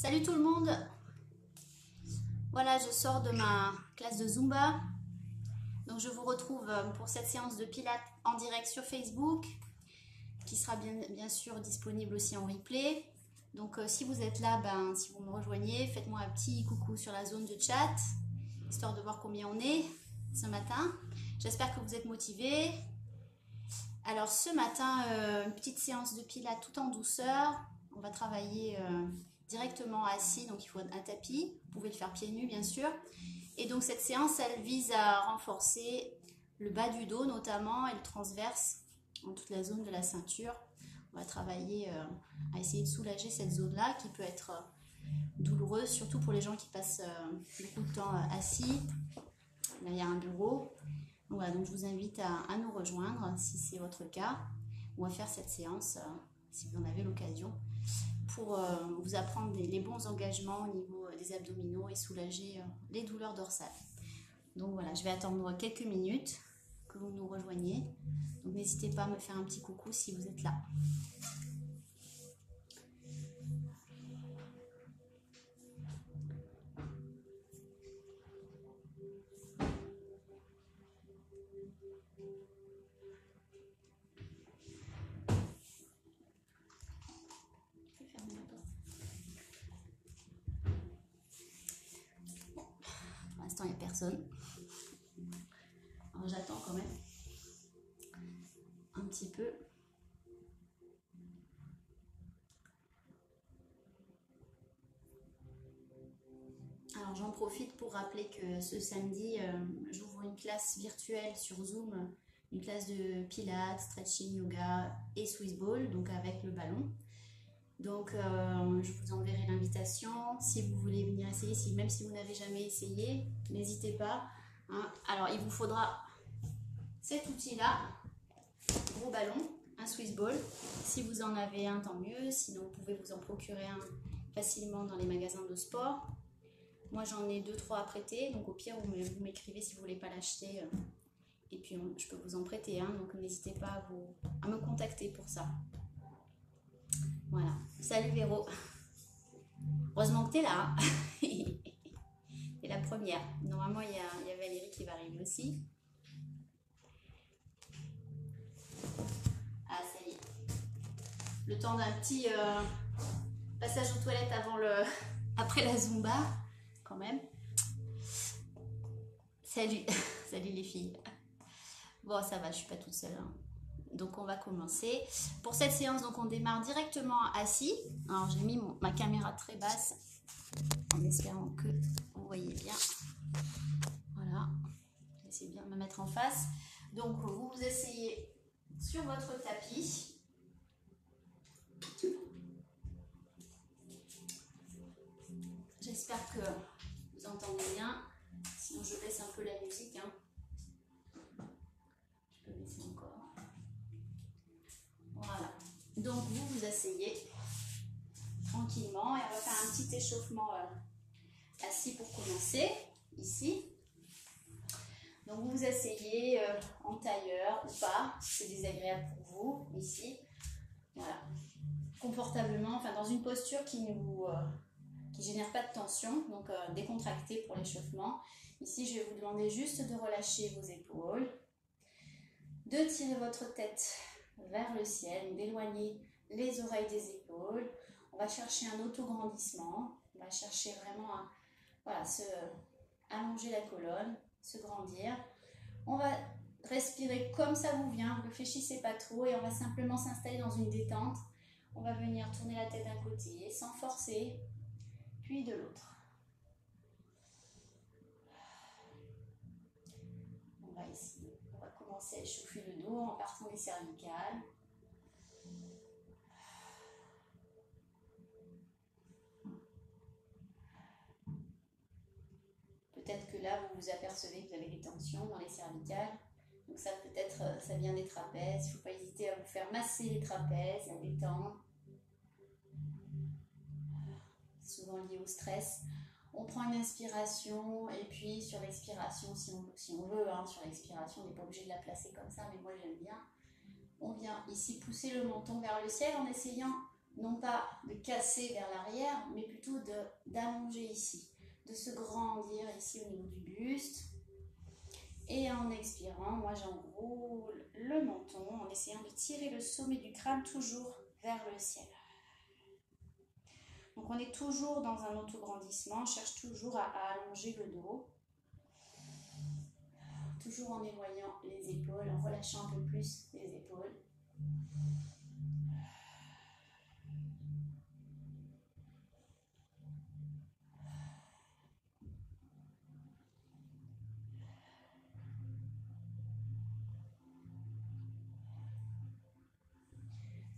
Salut tout le monde. Voilà, je sors de ma classe de Zumba. Donc je vous retrouve pour cette séance de pilates en direct sur Facebook, qui sera bien sûr disponible aussi en replay. Donc si vous êtes là, si vous me rejoignez, faites-moi un petit coucou sur la zone de chat, histoire de voir combien on est ce matin. J'espère que vous êtes motivés. Alors ce matin, une petite séance de pilates tout en douceur. On va travailler directement assis, donc il faut un tapis. Vous pouvez le faire pieds nus bien sûr. Et donc cette séance, elle vise à renforcer le bas du dos notamment et le transverse en toute la zone de la ceinture. On va travailler à essayer de soulager cette zone-là qui peut être douloureuse, surtout pour les gens qui passent beaucoup de temps assis. Là, il y a un bureau. Voilà, donc je vous invite à nous rejoindre si c'est votre cas, ou à faire cette séance si vous en avez l'occasion, pour vous apprendre les bons engagements au niveau des abdominaux et soulager les douleurs dorsales. Donc voilà, je vais attendre quelques minutes que vous nous rejoigniez. Donc n'hésitez pas à me faire un petit coucou si vous êtes là. Pour l'instant, il n'y a personne. Alors j'attends quand même un petit peu. Alors j'en profite pour rappeler que ce samedi, j'ouvre une classe virtuelle sur Zoom, une classe de pilates, stretching, yoga et Swiss ball, donc avec le ballon. Donc je vous enverrai l'invitation si vous voulez venir essayer, même si vous n'avez jamais essayé, n'hésitez pas. Hein. Alors il vous faudra cet outil-là, gros ballon, un Swiss ball. Si vous en avez un, tant mieux, sinon vous pouvez vous en procurer un facilement dans les magasins de sport. Moi j'en ai 2-3 à prêter, donc au pire vous m'écrivez si vous ne voulez pas l'acheter. Et puis je peux vous en prêter un, donc n'hésitez pas à me contacter pour ça. Voilà. Salut Véro. Heureusement que tu es là. C'est la première. Normalement il y a Valérie qui va arriver aussi. Ah ça y est. Le temps d'un petit passage aux toilettes après la Zumba. Quand même. Salut. Salut les filles. Bon ça va, je suis pas toute seule. Hein. Donc on va commencer. Pour cette séance, donc on démarre directement assis. Alors j'ai mis ma caméra très basse en espérant que vous voyez bien. Voilà. J'essaie bien de me mettre en face. Donc vous vous asseyez sur votre tapis. J'espère que vous entendez bien. Sinon je baisse un peu la musique. Hein. Je peux baisser encore. Voilà. Donc vous vous asseyez tranquillement et on va faire un petit échauffement assis pour commencer, ici. Donc vous vous asseyez en tailleur ou pas, si c'est désagréable pour vous, ici. Voilà. Confortablement, enfin dans une posture qui génère pas de tension, donc décontractée pour l'échauffement. Ici, je vais vous demander juste de relâcher vos épaules, de tirer votre tête vers le ciel, d'éloigner les oreilles des épaules. On va chercher un auto-grandissement. On va chercher vraiment à allonger la colonne, se grandir. On va respirer comme ça vous vient. Vous ne réfléchissez pas trop et on va simplement s'installer dans une détente. On va venir tourner la tête d'un côté sans forcer, puis de l'autre. On va commencer à échauffer le dos en partant des cervicales. Peut-être que là, vous vous apercevez que vous avez des tensions dans les cervicales. Donc ça, peut-être, ça vient des trapèzes. Il ne faut pas hésiter à vous faire masser les trapèzes, à détendre. Souvent lié au stress. On prend une inspiration et puis sur l'expiration, si on veut, hein, sur l'expiration, on n'est pas obligé de la placer comme ça, mais moi j'aime bien. On vient ici pousser le menton vers le ciel en essayant non pas de casser vers l'arrière, mais plutôt d'allonger ici, de se grandir ici au niveau du buste. Et en expirant, moi j'enroule le menton en essayant de tirer le sommet du crâne toujours vers le ciel. Donc on est toujours dans un autograndissement, on cherche toujours à allonger le dos. Toujours en éloignant les épaules, en relâchant un peu plus les épaules.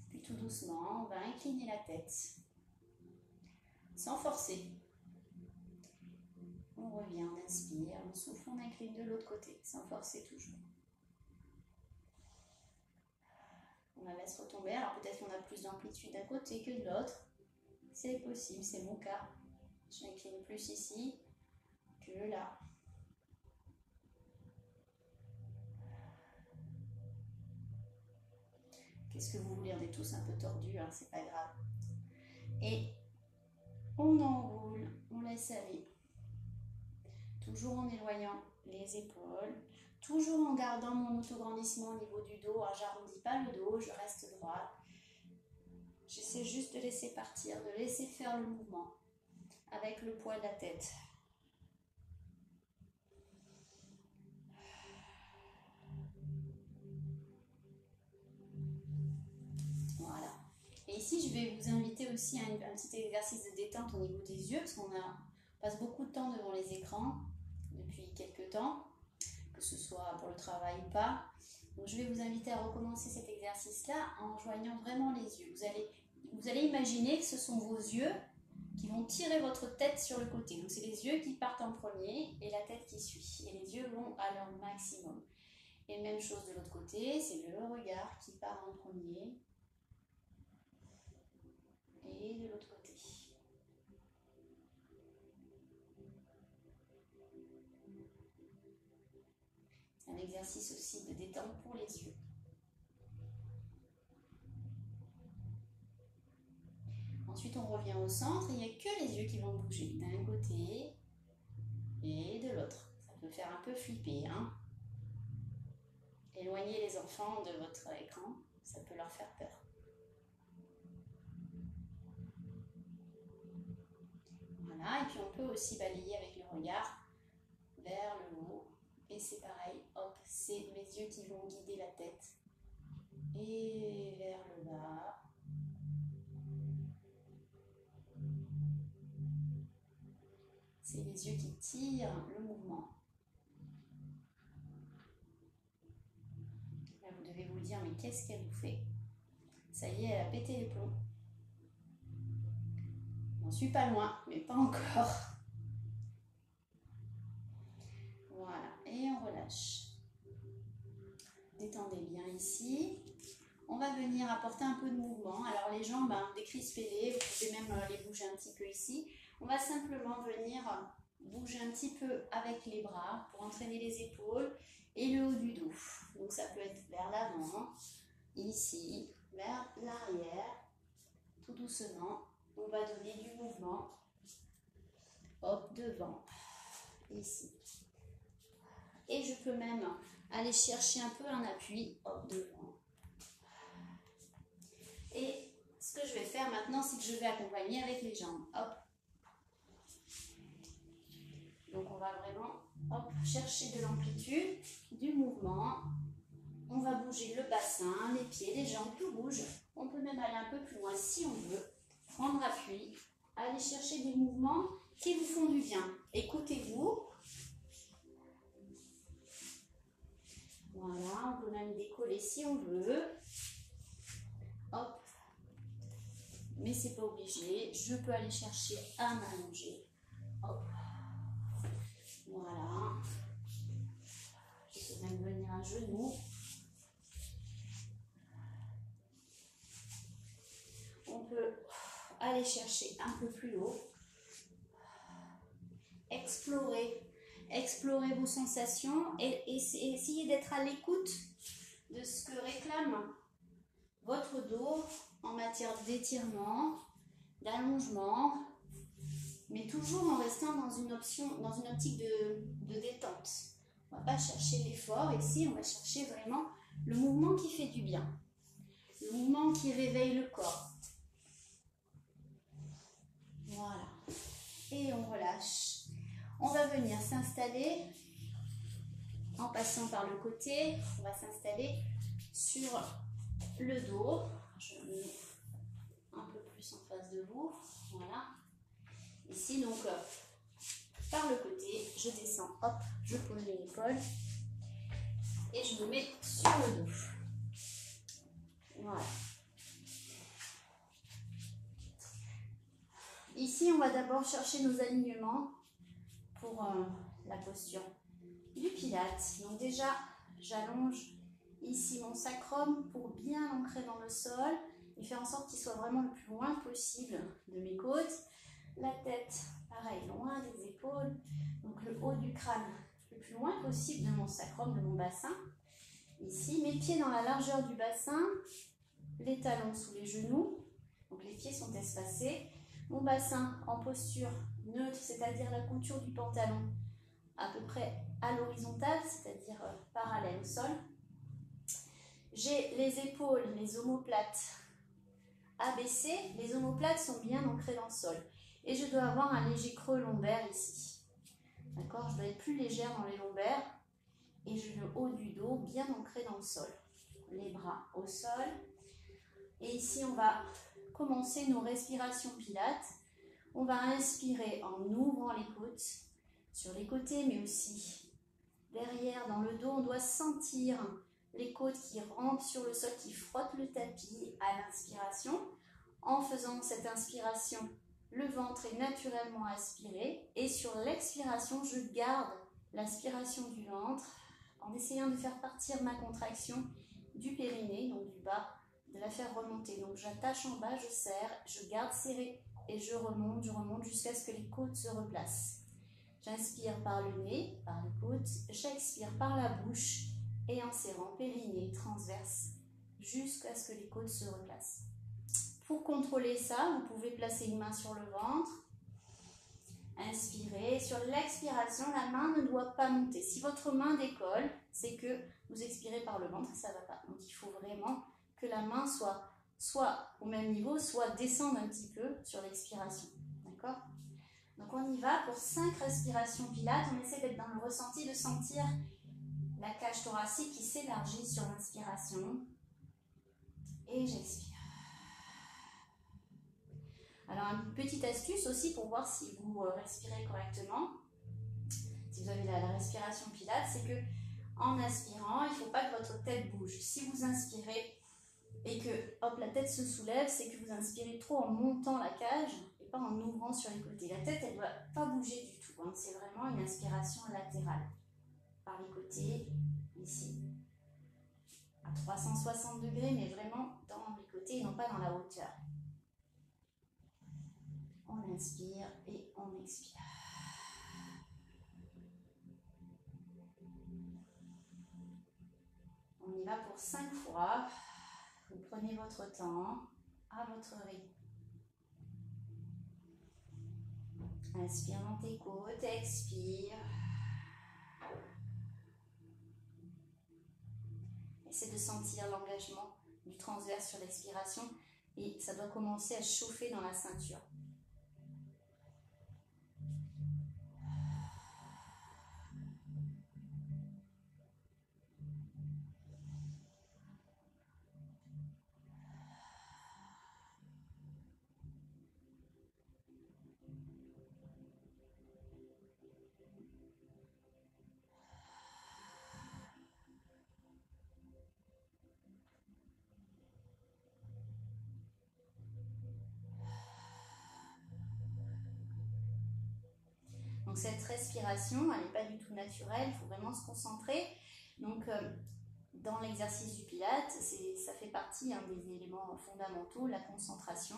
Puis tout doucement, on va incliner la tête, sans forcer. On revient, on inspire, on souffle, on incline de l'autre côté, sans forcer toujours. On la laisse retomber. Alors peut-être qu'on a plus d'amplitude d'un côté que de l'autre. C'est possible, c'est mon cas. Je m'incline plus ici que là. Qu'est-ce que vous voulez? On est tous un peu tordus, hein, c'est pas grave. Et on enroule, on laisse aller. Toujours en éloignant les épaules. Toujours en gardant mon autograndissement au niveau du dos. Alors, j'arrondis pas le dos, je reste droite. J'essaie juste de laisser partir, de laisser faire le mouvement avec le poids de la tête. Voilà. Et ici, je vais vous inviter aussi à un petit exercice de détente au niveau des yeux, parce qu'on passe beaucoup de temps devant les écrans depuis quelques temps, que ce soit pour le travail ou pas. Donc, je vais vous inviter à recommencer cet exercice-là en joignant vraiment les yeux. Vous allez imaginer que ce sont vos yeux qui vont tirer votre tête sur le côté. Donc, c'est les yeux qui partent en premier et la tête qui suit. Et les yeux vont à leur maximum. Et même chose de l'autre côté, c'est le regard qui part en premier. Et de l'autre côté. C'est un exercice aussi de détente pour les yeux. Ensuite, on revient au centre. Il n'y a que les yeux qui vont bouger d'un côté et de l'autre. Ça peut faire un peu flipper, hein. Éloignez les enfants de votre écran, ça peut leur faire peur. Voilà, et puis on peut aussi balayer avec le regard vers le haut. Et c'est pareil, hop, c'est mes yeux qui vont guider la tête. Et vers le bas. C'est les yeux qui tirent le mouvement. Là, vous devez vous dire, mais qu'est-ce qu'elle vous fait? Ça y est, elle a pété les plombs. J'en suis pas loin, mais pas encore. Voilà, et on relâche. Détendez bien ici. On va venir apporter un peu de mouvement. Alors les jambes, décrispez-les, vous pouvez même les bouger un petit peu ici. On va simplement venir bouger un petit peu avec les bras pour entraîner les épaules et le haut du dos. Donc ça peut être vers l'avant, ici, vers l'arrière, tout doucement. On va donner du mouvement. Hop, devant, ici. Et je peux même aller chercher un peu un appui, hop, devant. Et ce que je vais faire maintenant, c'est que je vais accompagner avec les jambes. Hop. Donc on va vraiment hop, chercher de l'amplitude, du mouvement. On va bouger le bassin, les pieds, les jambes, tout bouge. On peut même aller un peu plus loin si on veut. Prendre appui, aller chercher des mouvements qui vous font du bien. Écoutez-vous. Voilà, on peut même décoller si on veut. Hop. Mais c'est pas obligé. Je peux aller chercher à m'allonger. Hop. Voilà. Je peux même venir à genoux. On peut aller chercher un peu plus haut. Explorer vos sensations et essayez d'être à l'écoute de ce que réclame votre dos en matière d'étirement, d'allongement, mais toujours en restant dans une optique de détente. On ne va pas chercher l'effort ici, on va chercher vraiment le mouvement qui fait du bien, le mouvement qui réveille le corps. Voilà. Et on relâche. On va venir s'installer en passant par le côté. On va s'installer sur le dos. Je me mets un peu plus en face de vous. Voilà. Ici, donc, par le côté, je descends. Hop, je pose les épaules. Et je me mets sur le dos. Voilà. Ici, on va d'abord chercher nos alignements pour la posture du Pilates. Donc déjà, j'allonge ici mon sacrum pour bien l'ancrer dans le sol et faire en sorte qu'il soit vraiment le plus loin possible de mes côtes. La tête, pareil, loin des épaules. Donc le haut du crâne, le plus loin possible de mon sacrum, de mon bassin. Ici, mes pieds dans la largeur du bassin, les talons sous les genoux. Donc les pieds sont espacés. Mon bassin en posture neutre, c'est-à-dire la couture du pantalon à peu près à l'horizontale, c'est-à-dire parallèle au sol. J'ai les épaules, les omoplates abaissées. Les omoplates sont bien ancrées dans le sol. Et je dois avoir un léger creux lombaire ici. D'accord? Je dois être plus légère dans les lombaires. Et j'ai le haut du dos bien ancré dans le sol. Les bras au sol. Et ici, on va commencer nos respirations pilates. On va inspirer en ouvrant les côtes sur les côtés, mais aussi derrière, dans le dos. On doit sentir les côtes qui rampent sur le sol, qui frottent le tapis à l'inspiration. En faisant cette inspiration, le ventre est naturellement aspiré. Et sur l'expiration, je garde l'aspiration du ventre en essayant de faire partir ma contraction du périnée, donc du bas, de la faire remonter. Donc j'attache en bas, je serre, je garde serré et je remonte jusqu'à ce que les côtes se replacent. J'inspire par le nez, par les côtes, j'expire par la bouche et en serrant périnée, transverse, jusqu'à ce que les côtes se replacent. Pour contrôler ça, vous pouvez placer une main sur le ventre, inspirez. Sur l'expiration, la main ne doit pas monter. Si votre main décolle, c'est que vous expirez par le ventre et ça ne va pas. Donc il faut vraiment que la main soit au même niveau, soit descendre un petit peu sur l'expiration. D'accord? Donc on y va pour 5 respirations pilates. On essaie d'être dans le ressenti, de sentir la cage thoracique qui s'élargit sur l'inspiration. Et j'expire. Alors une petite astuce aussi pour voir si vous respirez correctement, si vous avez la respiration pilates, c'est que en inspirant, il ne faut pas que votre tête bouge. Si vous inspirez et que hop, la tête se soulève, c'est que vous inspirez trop en montant la cage et pas en ouvrant sur les côtés. La tête, elle ne doit pas bouger du tout. Hein. C'est vraiment une inspiration latérale. Par les côtés, ici. À 360 degrés, mais vraiment dans les côtés et non pas dans la hauteur. On inspire et on expire. On y va pour 5 fois. Vous prenez votre temps à votre rythme. Inspire dans tes côtes, expire. Essaie de sentir l'engagement du transverse sur l'expiration et ça doit commencer à chauffer dans la ceinture. Donc cette respiration, elle n'est pas du tout naturelle, il faut vraiment se concentrer. Donc dans l'exercice du Pilates, ça fait partie des éléments fondamentaux, la concentration.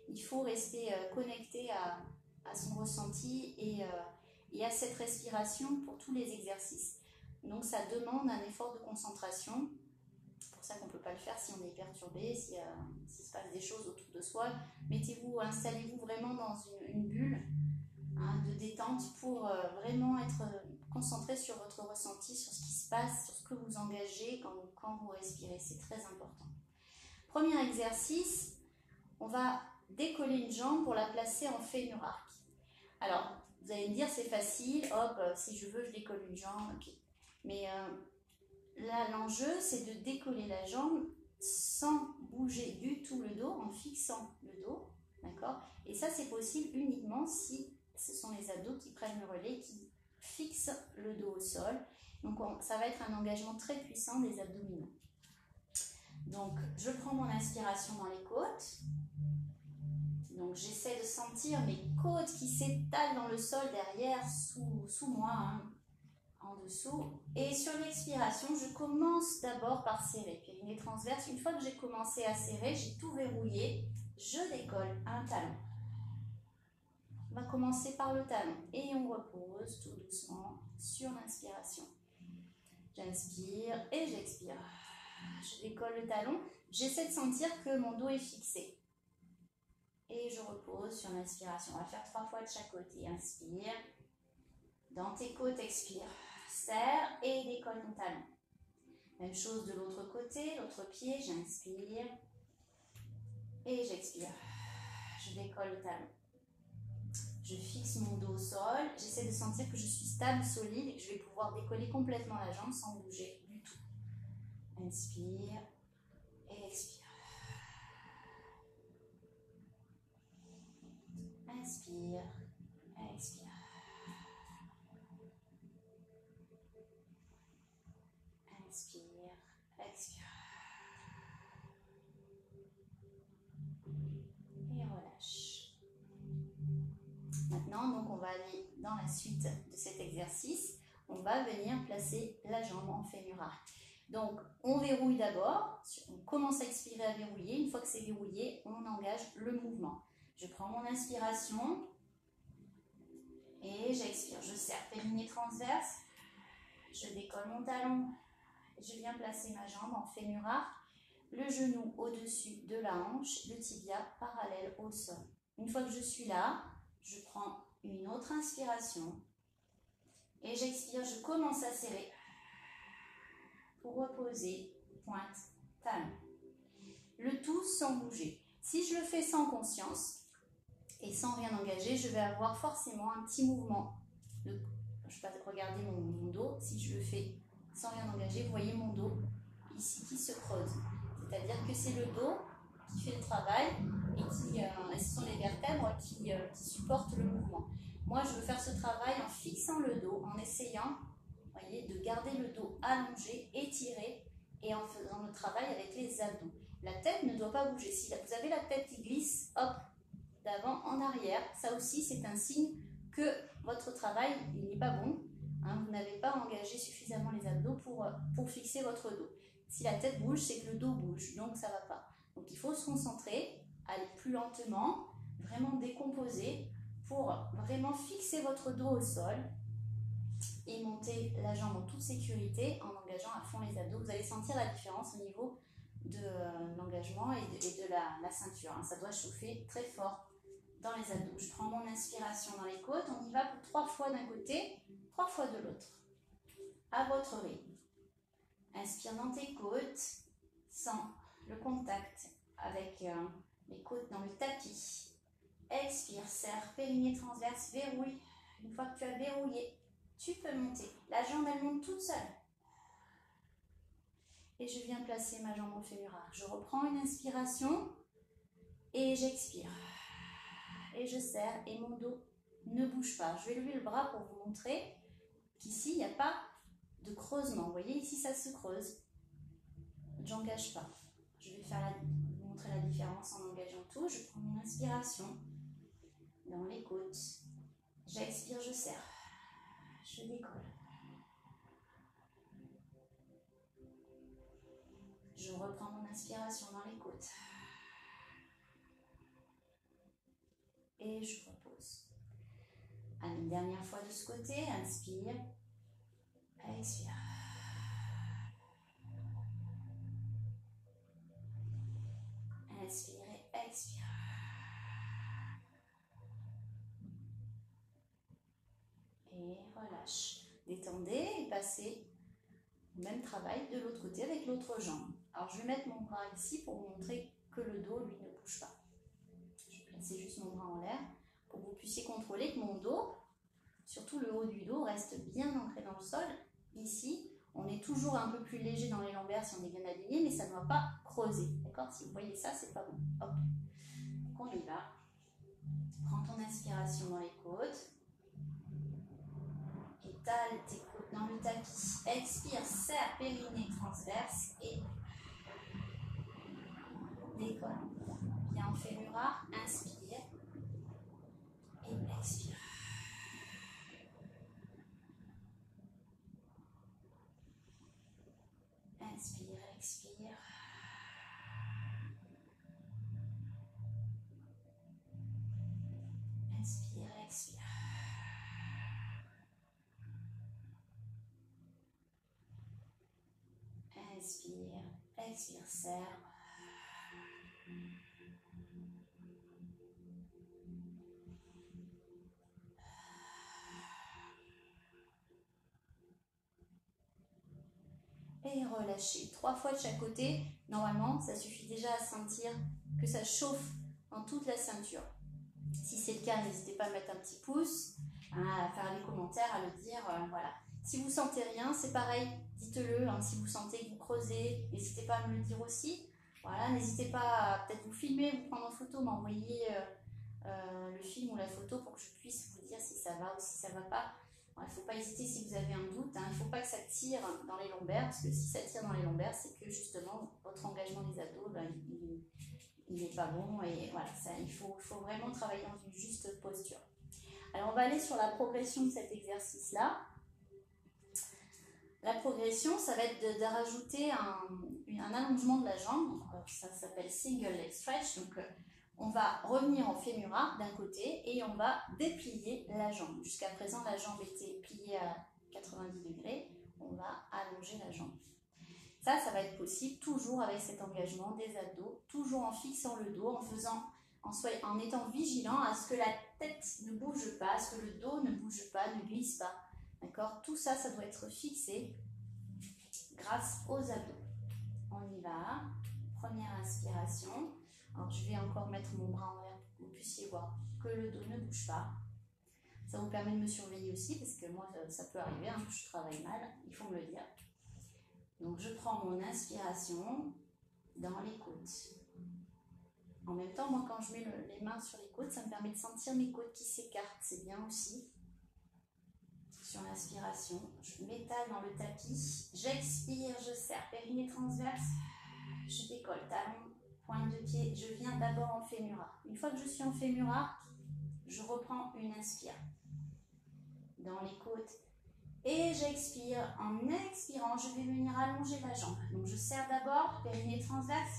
Il faut rester connecté à son ressenti et à cette respiration pour tous les exercices. Donc ça demande un effort de concentration. Pour ça qu'on ne peut pas le faire si on est perturbé, s'il se passe des choses autour de soi. Mettez-vous, installez-vous vraiment dans une bulle de détente pour vraiment être concentré sur votre ressenti, sur ce qui se passe, sur ce que vous engagez quand vous respirez. C'est très important. Premier exercice, on va décoller une jambe pour la placer en fémur arc. Alors, vous allez me dire c'est facile, hop, si je veux je décolle une jambe, ok. Mais là l'enjeu c'est de décoller la jambe sans bouger du tout le dos, en fixant le dos, d'accord? Et ça c'est possible uniquement si ce sont les abdos qui prennent le relais, qui fixent le dos au sol. Donc ça va être un engagement très puissant des abdominaux. Donc je prends mon inspiration dans les côtes. Donc j'essaie de sentir mes côtes qui s'étalent dans le sol derrière, sous moi, hein, en dessous. Et sur l'expiration, je commence d'abord par serrer. Périnée transverse, une fois que j'ai commencé à serrer, j'ai tout verrouillé, je décolle un talon. On va commencer par le talon et on repose tout doucement sur l'inspiration. J'inspire et j'expire. Je décolle le talon. J'essaie de sentir que mon dos est fixé. Et je repose sur l'inspiration. On va faire 3 fois de chaque côté. Inspire. Dans tes côtes, expire. Serre et décolle ton talon. Même chose de l'autre côté, l'autre pied. J'inspire. Et j'expire. Je décolle le talon. Je fixe mon dos au sol. J'essaie de sentir que je suis stable, solide et que je vais pouvoir décoller complètement la jambe sans bouger du tout. Inspire et expire. Inspire, expire. Inspire, expire. Et relâche. Maintenant, donc, on va aller dans la suite de cet exercice. On va venir placer la jambe en fémur arc. Donc, on verrouille d'abord. On commence à expirer, à verrouiller. Une fois que c'est verrouillé, on engage le mouvement. Je prends mon inspiration et j'expire. Je serre périnée transverse. Je décolle mon talon. Je viens placer ma jambe en fémur arc. Le genou au-dessus de la hanche, le tibia parallèle au sol. Une fois que je suis là, je prends une autre inspiration et j'expire. Je commence à serrer pour reposer pointe talon. Le tout sans bouger. Si je le fais sans conscience et sans rien engager, je vais avoir forcément un petit mouvement. Je vais regarder mon dos. Si je le fais sans rien engager, vous voyez mon dos ici qui se creuse. C'est-à-dire que c'est le dos qui fait le travail et ce sont les vertèbres qui supportent le mouvement. Moi, je veux faire ce travail en fixant le dos, en essayant, voyez, de garder le dos allongé, étiré et en faisant le travail avec les abdos. La tête ne doit pas bouger. Si vous avez la tête qui glisse, hop, d'avant en arrière, ça aussi c'est un signe que votre travail n'est pas bon. Hein, vous n'avez pas engagé suffisamment les abdos pour fixer votre dos. Si la tête bouge, c'est que le dos bouge, donc ça ne va pas. Donc il faut se concentrer, aller plus lentement, vraiment décomposer pour vraiment fixer votre dos au sol et monter la jambe en toute sécurité en engageant à fond les abdos. Vous allez sentir la différence au niveau de l'engagement et de la ceinture. Hein. Ça doit chauffer très fort dans les abdos. Je prends mon inspiration dans les côtes. On y va pour 3 fois d'un côté, 3 fois de l'autre. À votre rythme. Inspire dans tes côtes, sens le contact avec les côtes dans le tapis. Expire, serre, périnée transverse, verrouille. Une fois que tu as verrouillé, tu peux monter. La jambe, elle monte toute seule. Et je viens placer ma jambe au fémur arc. Je reprends une inspiration et j'expire. Et je serre et mon dos ne bouge pas. Je vais lever le bras pour vous montrer qu'ici, il n'y a pas de creusement. Vous voyez, ici, ça se creuse. J'engage pas. Je vais vous montrer la différence en engageant tout. Je prends mon inspiration dans les côtes. J'expire, je serre. Je décolle. Je reprends mon inspiration dans les côtes. Et je repose. Allez, une dernière fois de ce côté. Inspire. Expire. expire. Et relâche. Détendez et passez le même travail de l'autre côté avec l'autre jambe. Alors je vais mettre mon bras ici pour vous montrer que le dos, lui, ne bouge pas. Je vais placer juste mon bras en l'air pour que vous puissiez contrôler que mon dos, surtout le haut du dos, reste bien ancré dans le sol. Ici, on est toujours un peu plus léger dans les lombaires si on est bien aligné, mais ça ne doit pas creuser. D'accord? Si vous voyez ça, c'est pas bon. Hop. Donc on y va. Prends ton inspiration dans les côtes. Étale tes côtes dans le tapis. Expire, serre, périnée transverse et décolle. Bien en fémur, inspire et expire. Inspire, expire. Inspire, expire. Inspire, expire, serre. Et relâchez. 3 fois de chaque côté. Normalement, ça suffit déjà à sentir que ça chauffe dans toute la ceinture. Si c'est le cas, n'hésitez pas à mettre un petit pouce, à faire les commentaires, à le dire. Voilà. Si vous sentez rien, c'est pareil, dites-le. Hein, si vous sentez que vous creusez, n'hésitez pas à me le dire aussi. Voilà, n'hésitez pas à peut-être vous filmer, vous prendre en photo, m'envoyer le film ou la photo pour que je puisse vous dire si ça va ou si ça ne va pas. Il ne faut pas hésiter si vous avez un doute. Hein, il ne faut pas que ça tire dans les lombaires, parce que si ça tire dans les lombaires, c'est que justement votre engagement des abdos, ben, il n'est pas bon. Et voilà, il faut vraiment travailler dans une juste posture. Alors on va aller sur la progression de cet exercice-là. La progression, ça va être de rajouter un allongement de la jambe. Ça s'appelle single leg stretch. Donc on va revenir en fémur d'un côté et on va déplier la jambe. Jusqu'à présent, la jambe était pliée à 90 degrés. On va allonger la jambe. Ça va être possible toujours avec cet engagement des abdos, toujours en fixant le dos, en étant vigilant à ce que la tête ne bouge pas, à ce que le dos ne bouge pas, ne glisse pas. D'accord? Tout ça, ça doit être fixé grâce aux abdos. On y va. Première inspiration. Alors, je vais encore mettre mon bras en l'air pour que vous puissiez voir que le dos ne bouge pas. Ça vous permet de me surveiller aussi, parce que moi, ça peut arriver, hein, que je travaille mal, il faut me le dire. Donc, je prends mon inspiration dans les côtes. En même temps, moi, quand je mets les mains sur les côtes, ça me permet de sentir mes côtes qui s'écartent. C'est bien aussi. Sur l'inspiration, je m'étale dans le tapis. J'expire, je serre, périnée transverse. Je décolle, talon, pointe de pied. Je viens d'abord en fémur. Une fois que je suis en fémur, je reprends une inspire. Dans les côtes. Et j'expire. En expirant, je vais venir allonger la jambe. Donc, je serre d'abord, périnée transverse.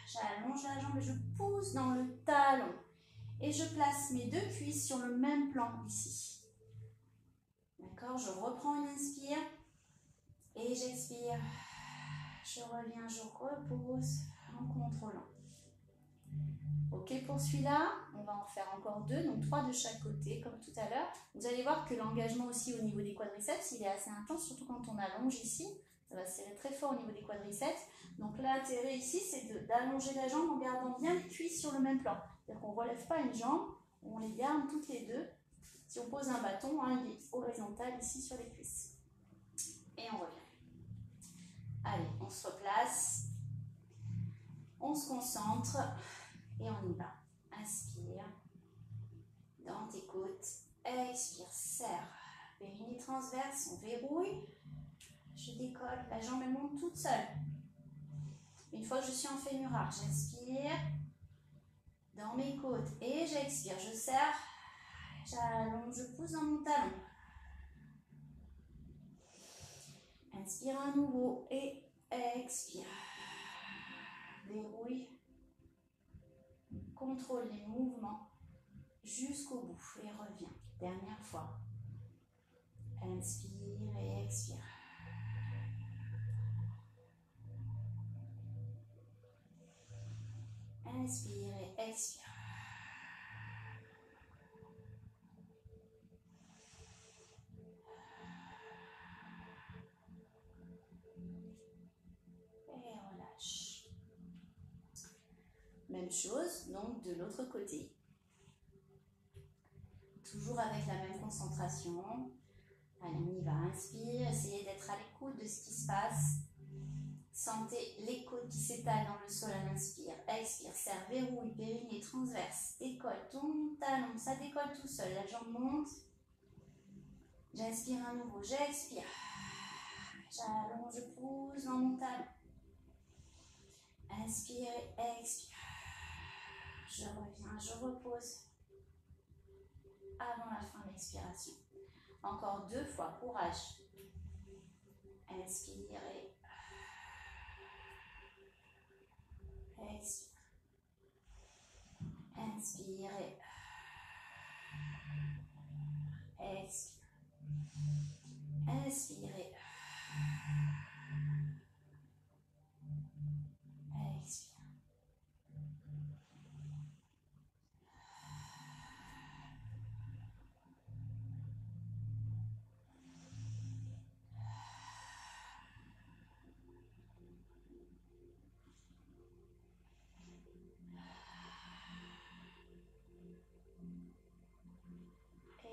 J'allonge la jambe et je pousse dans le talon. Et je place mes deux cuisses sur le même plan ici. D'accord? Je reprends une inspire. Et j'expire. Je reviens, je repose en contrôlant. Ok, pour celui-là, on va en faire encore 2, donc 3 de chaque côté, comme tout à l'heure. Vous allez voir que l'engagement aussi au niveau des quadriceps, il est assez intense, surtout quand on allonge ici. Ça va serrer très fort au niveau des quadriceps. Donc l'intérêt ici, c'est d'allonger la jambe en gardant bien les cuisses sur le même plan. C'est-à-dire qu'on ne relève pas une jambe, on les garde toutes les deux. Si on pose un bâton, hein, il est horizontal ici sur les cuisses. Et on revient. Allez, on se replace. On se concentre. Et on y va. Inspire. Dans tes côtes. Expire, serre. Périnée transverse, on verrouille. Je décolle, la jambe elle monte toute seule. Une fois que je suis en fémur, j'inspire. Dans mes côtes. Et j'expire, je serre. J'allonge, je pousse dans mon talon. Inspire à nouveau et expire. Verrouille. Contrôle les mouvements jusqu'au bout et reviens. Dernière fois. Inspire et expire. Inspire et expire. Et relâche. Même chose, donc de l'autre côté. Toujours avec la même concentration. Allez, on y va. Inspire, essayez d'être à l'écoute de ce qui se passe. Sentez les côtes qui s'étalent dans le sol à l'inspire. Expire, serre, verrouille, périnée transverse. Décolle ton talon, ça décolle tout seul. La jambe monte. J'inspire à nouveau, j'expire. J'allonge, je pousse dans mon talon. Inspire et expire. Je reviens, je repose. Avant la fin de l'expiration. Encore 2 fois, courage. Inspire et expire. Inspire et expire. Inspire et expire.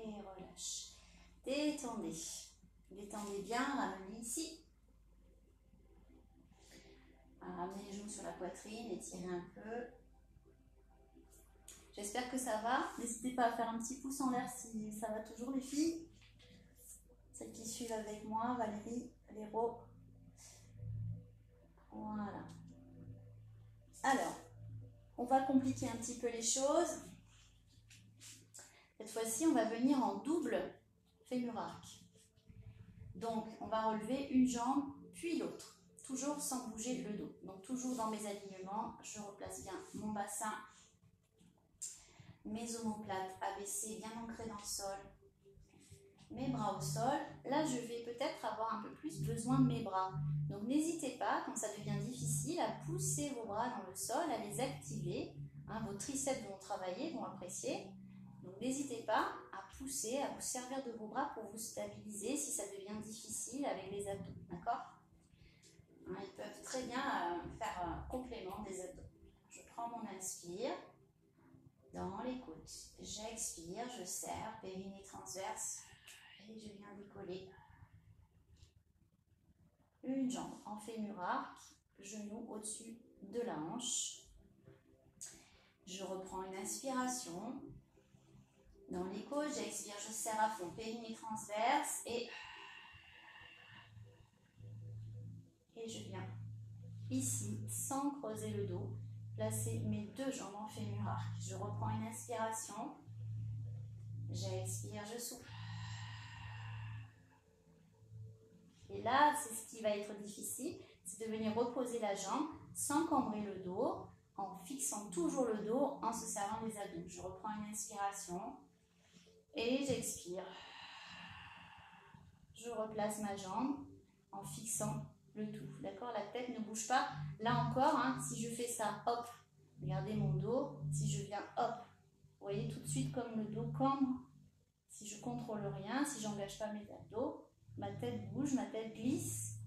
Et relâche. Détendez. Détendez bien, ramenez ici. Ramenez les genoux sur la poitrine, étirez un peu. J'espère que ça va. N'hésitez pas à faire un petit pouce en l'air si ça va toujours les filles. Celles qui suivent avec moi, Valérie, Léro. Voilà. Alors, on va compliquer un petit peu les choses. Cette fois-ci, on va venir en double fémur-arc. Donc, on va relever une jambe, puis l'autre. Toujours sans bouger le dos. Donc, toujours dans mes alignements, je replace bien mon bassin. Mes omoplates abaissées, bien ancrées dans le sol. Mes bras au sol. Là, je vais peut-être avoir un peu plus besoin de mes bras. Donc, n'hésitez pas, quand ça devient difficile, à pousser vos bras dans le sol, à les activer. Vos triceps vont travailler, vont apprécier. Donc, n'hésitez pas à pousser, à vous servir de vos bras pour vous stabiliser si ça devient difficile avec les abdos. D'accord? Ils peuvent très bien faire un complément des abdos. Je prends mon inspire. Dans les côtes, j'expire, je serre, périnée transverse et je viens décoller une jambe en fémur-arc, genou au-dessus de la hanche. Je reprends une inspiration. Dans les côtes, j'expire, je serre à fond, périnée transverse et je viens ici, sans creuser le dos, placer mes 2 jambes en fémur-arc. Je reprends une inspiration. J'expire, je souffle. Et là, c'est ce qui va être difficile, c'est de venir reposer la jambe sans cambrer le dos, en fixant toujours le dos, en se servant des abdos. Je reprends une inspiration et j'expire. Je replace ma jambe en fixant le tout. D'accord? La tête ne bouge pas. Là encore, si je fais ça, hop, regardez mon dos. Si je viens, hop, vous voyez tout de suite comme le dos cambre. Si je ne contrôle rien, si je n'engage pas mes abdos, ma tête bouge, ma tête glisse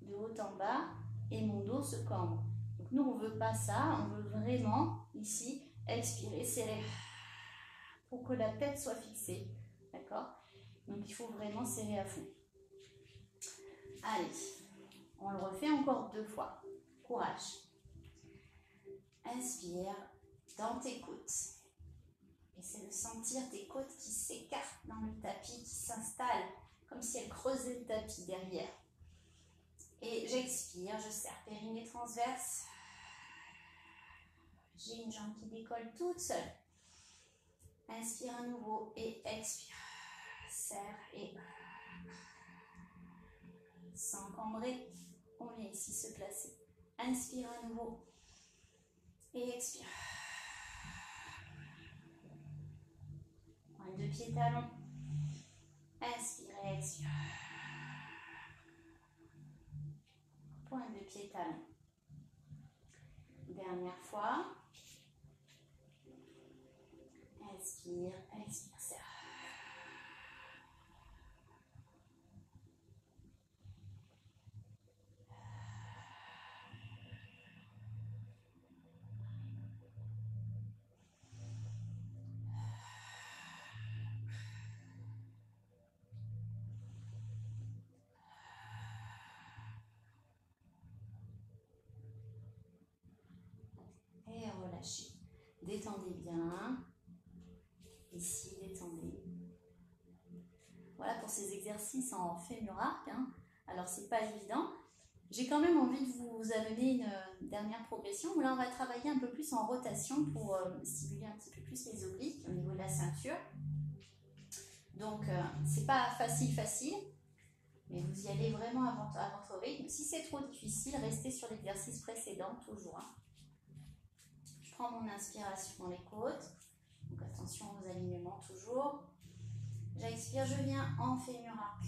de haut en bas et mon dos se cambre. Donc nous, on ne veut pas ça. On veut vraiment, ici, expirer, serrer pour que la tête soit fixée. D'accord? Donc il faut vraiment serrer à fond. Allez, on le refait encore 2 fois. Courage. Inspire dans tes côtes. Essaie de sentir tes côtes qui s'écartent dans le tapis, qui s'installent, comme si elles creusaient le tapis derrière. Et j'expire, je serre, périnée transverse. J'ai une jambe qui décolle toute seule. Inspire à nouveau et expire. Serre et sans cambrer, on vient ici se placer. Inspire à nouveau et expire. Pointe de pied talon. Inspire et expire. Pointe de pied talon. Dernière fois. Inspire, expire, serre. Et relâchez. Détendez bien. Ici, détendez. Voilà pour ces exercices en fémur arc. Alors, c'est pas évident. J'ai quand même envie de vous amener une dernière progression où là, on va travailler un peu plus en rotation pour stimuler un petit peu plus les obliques au niveau de la ceinture. Donc, c'est pas facile, mais vous y allez vraiment à votre rythme. Si c'est trop difficile, restez sur l'exercice précédent, toujours. Je prends mon inspiration dans les côtes. Donc, attention aux alignements, toujours. J'expire, je viens en fémur arc.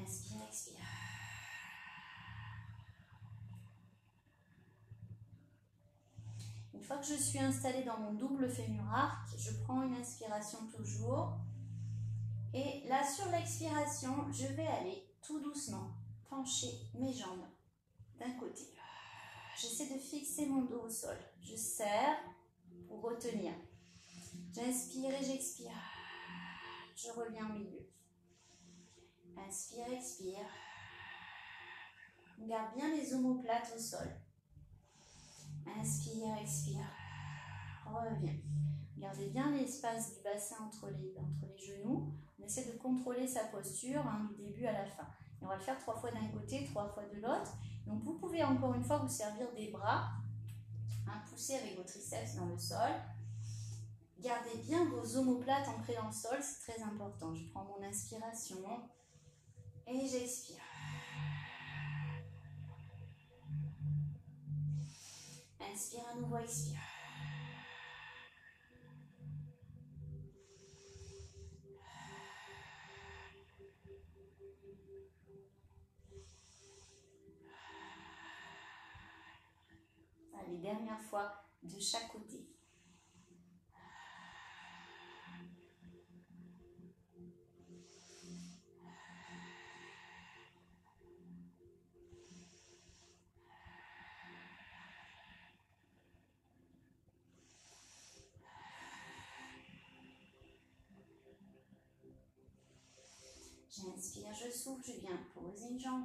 Inspire, expire. Une fois que je suis installée dans mon double fémur arc, je prends une inspiration toujours. Et là, sur l'expiration, je vais aller tout doucement pencher mes jambes d'un côté. J'essaie de fixer mon dos au sol. Je serre pour retenir. J'inspire et j'expire. Je reviens au milieu. Inspire, expire. Garde bien les omoplates au sol. Inspire, expire. Reviens. Gardez bien l'espace du bassin entre les genoux. On essaie de contrôler sa posture du début à la fin. Et on va le faire 3 fois d'un côté, 3 fois de l'autre. Donc vous pouvez encore une fois vous servir des bras. Pousser avec vos triceps dans le sol. Gardez bien vos omoplates ancrées dans le sol, c'est très important. Je prends mon inspiration et j'expire. Inspire à nouveau, expire. Les dernières fois de chaque côté. J'inspire, je souffle, je viens poser une jambe.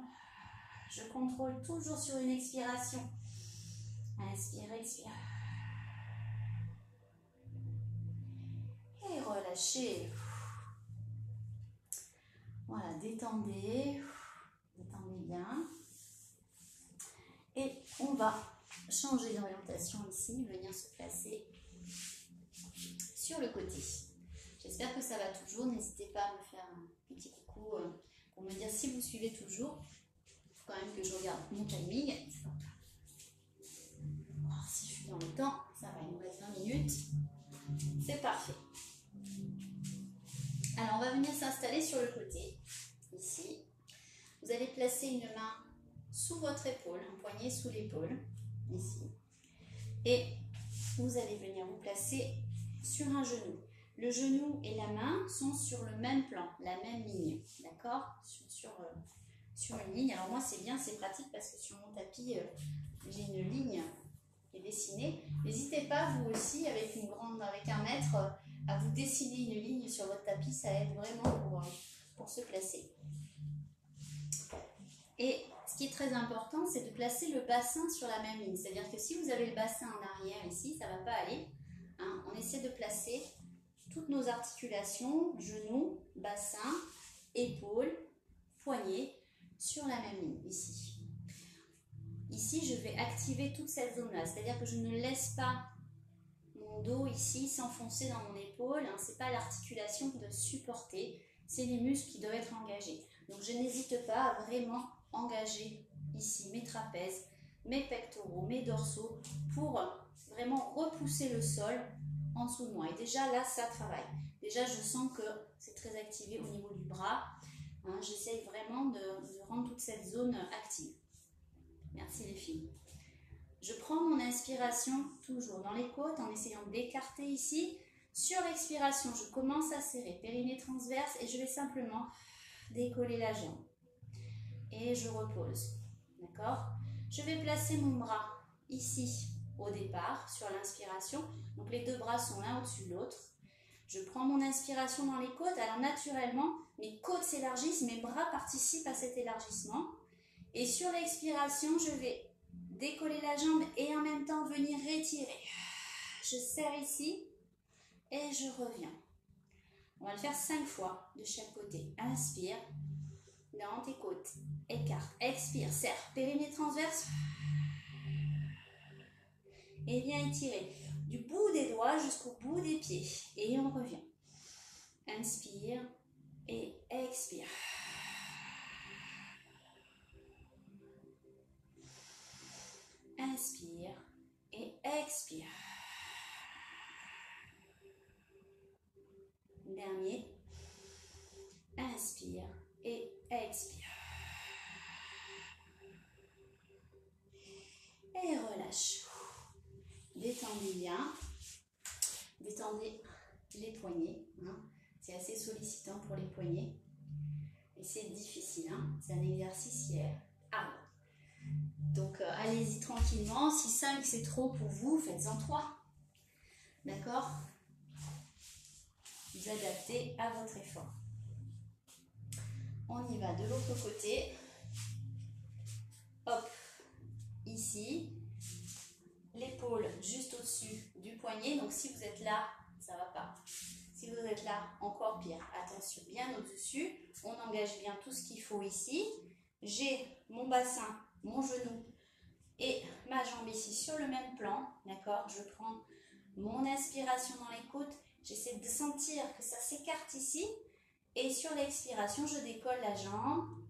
Je contrôle toujours sur une expiration. Inspire, expire. Et relâchez. Voilà, détendez. Détendez bien. Et on va changer d'orientation ici, venir se placer sur le côté. J'espère que ça va toujours. N'hésitez pas à me faire un petit coucou pour me dire si vous suivez toujours. Il faut quand même que je regarde mon timing. Alors, si je suis dans le temps, ça va, il nous reste 20 minutes. C'est parfait. Alors, on va venir s'installer sur le côté, ici. Vous allez placer une main sous votre épaule, un poignet sous l'épaule, ici. Et vous allez venir vous placer sur un genou. Le genou et la main sont sur le même plan, la même ligne, d'accord, sur une ligne. Alors moi, c'est bien, c'est pratique parce que sur mon tapis, j'ai une ligne qui est dessinée. N'hésitez pas, vous aussi, avec un mètre, à vous dessiner une ligne sur votre tapis. Ça aide vraiment pour se placer. Et ce qui est très important, c'est de placer le bassin sur la même ligne. C'est-à-dire que si vous avez le bassin en arrière ici, ça ne va pas aller. On essaie de placer toutes nos articulations, genoux, bassin, épaules, poignets, sur la même ligne, ici. Ici, je vais activer toute cette zone-là, c'est-à-dire que je ne laisse pas mon dos ici s'enfoncer dans mon épaule. Ce n'est pas l'articulation qui doit supporter, c'est les muscles qui doivent être engagés. Donc, je n'hésite pas à vraiment engager ici mes trapèzes, mes pectoraux, mes dorsaux, pour vraiment repousser le sol en dessous de moi. Et déjà là, ça travaille. Déjà, je sens que c'est très activé au niveau du bras. J'essaye vraiment de rendre toute cette zone active. Merci les filles. Je prends prends mon inspiration toujours dans les côtes en essayant d'écarter ici. Sur expiration, je commence à serrer périnée transverse et je vais simplement décoller la jambe. Et je repose. D'accord? Je vais placer mon bras ici au départ sur l'inspiration. Donc les deux bras sont l'un au-dessus de l'autre. Je prends mon inspiration dans les côtes. Alors naturellement, mes côtes s'élargissent, mes bras participent à cet élargissement. Et sur l'expiration, je vais décoller la jambe et en même temps venir retirer. Je serre ici. Et je reviens. On va le faire 5 fois de chaque côté. Inspire. Dans tes côtes. Écarte. Expire. Serre. Périnée transverse. Et viens étirer du bout des doigts jusqu'au bout des pieds. Et on revient. Inspire. Et expire. Inspire. Et expire. Dernier. Inspire et expire. Et relâche. Détendez bien. Détendez les poignets. Hein. C'est assez sollicitant pour les poignets. Et c'est difficile. Hein. C'est un exercice qui est hard. Donc allez-y tranquillement. Si 5 c'est trop pour vous, faites-en 3. D'accord ? Vous adaptez à votre effort. On y va de l'autre côté. Hop, ici. L'épaule juste au-dessus du poignet. Donc si vous êtes là, ça ne va pas. Si vous êtes là, encore pire. Attention, bien au-dessus. On engage bien tout ce qu'il faut ici. J'ai mon bassin, mon genou et ma jambe ici sur le même plan. D'accord? Je prends mon inspiration dans les côtes. J'essaie de sentir que ça s'écarte ici. Et sur l'expiration, je décolle la jambe.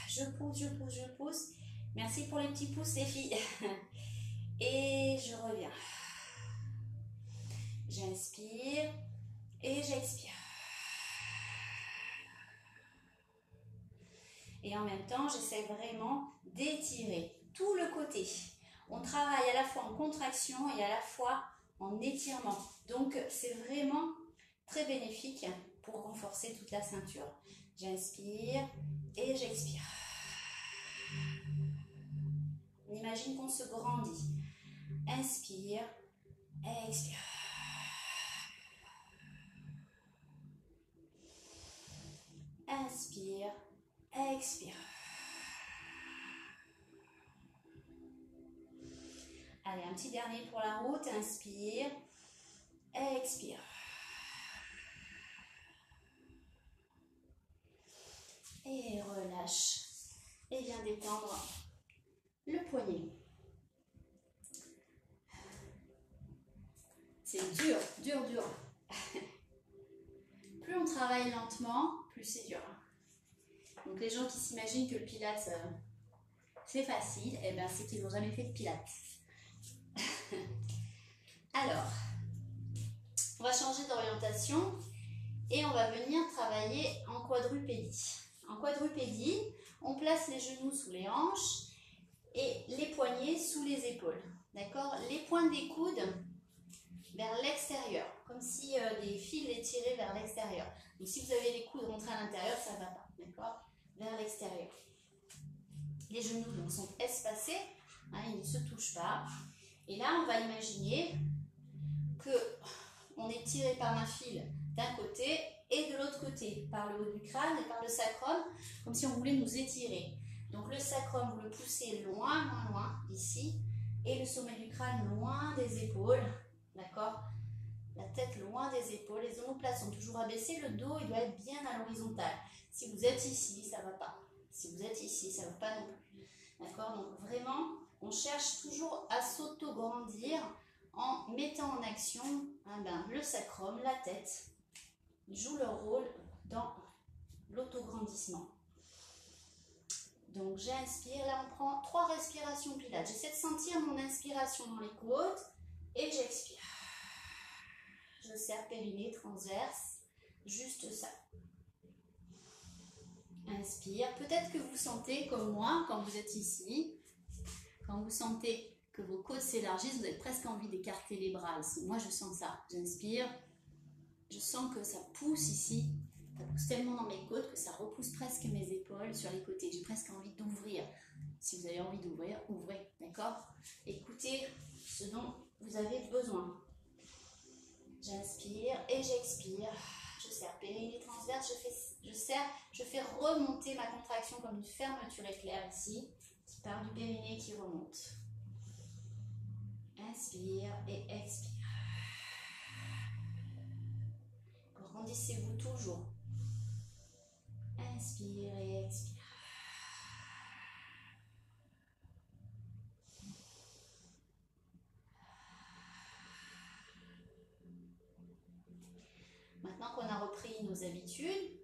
Je pousse, je pousse, je pousse. Merci pour les petits pouces, les filles. Et je reviens. J'inspire et j'expire. Et en même temps, j'essaie vraiment d'étirer tout le côté. On travaille à la fois en contraction et à la fois en étirement. Donc, c'est vraiment très bénéfique pour renforcer toute la ceinture. J'inspire et j'expire. On imagine qu'on se grandit. Inspire, expire. Inspire, expire. Allez, un petit dernier pour la route. Inspire, expire. Et relâche. Et viens détendre le poignet. C'est dur, dur, dur. Plus on travaille lentement, plus c'est dur. Donc les gens qui s'imaginent que le pilates c'est facile, eh ben c'est qu'ils n'ont jamais fait de pilates. Alors, on va changer d'orientation et on va venir travailler en quadrupédie. En quadrupédie, on place les genoux sous les hanches et les poignets sous les épaules. D'accord? Les pointes des coudes vers l'extérieur, comme si des fils les tiraient vers l'extérieur. Donc si vous avez les coudes rentrés à l'intérieur, ça ne va pas. D'accord? Vers l'extérieur. Les genoux donc, sont espacés, hein, ils ne se touchent pas. Et là, on va imaginer qu'on est tiré par un fil d'un côté et de l'autre côté, par le haut du crâne et par le sacrum, comme si on voulait nous étirer. Donc le sacrum, vous le poussez loin, loin, loin, ici, et le sommet du crâne loin des épaules, d'accord? La tête loin des épaules, les omoplates sont toujours abaissées, le dos il doit être bien à l'horizontale. Si vous êtes ici, ça ne va pas. Si vous êtes ici, ça ne va pas non plus. D'accord? Donc vraiment, on cherche toujours à s'auto-grandir en mettant en action le sacrum, la tête, jouent leur rôle dans l'autograndissement. Donc j'inspire, là on prend 3 respirations pilates. J'essaie de sentir mon inspiration dans les côtes et j'expire. Je serre périnée transverse, juste ça. Inspire, peut-être que vous sentez comme moi quand vous êtes ici, quand vous sentez que vos côtes s'élargissent, vous avez presque envie d'écarter les bras ici. Moi, je sens ça. J'inspire. Je sens que ça pousse ici. Ça pousse tellement dans mes côtes que ça repousse presque mes épaules sur les côtés. J'ai presque envie d'ouvrir. Si vous avez envie d'ouvrir, ouvrez. D'accord? Écoutez ce dont vous avez besoin. J'inspire et j'expire. Je serre périnée transverse. Je serre. Je fais remonter ma contraction comme une fermeture éclair ici, qui part du périnée qui remonte. Inspire et expire. Grandissez-vous toujours. Inspire et expire. Maintenant qu'on a repris nos habitudes,